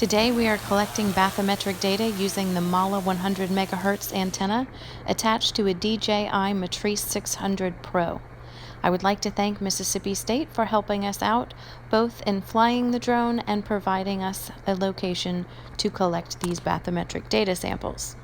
Today we are collecting bathymetric data using the MALÅ 100 MHz antenna attached to a DJI Matrice 600 Pro. I would like to thank Mississippi State for helping us out both in flying the drone and providing us a location to collect these bathymetric data samples.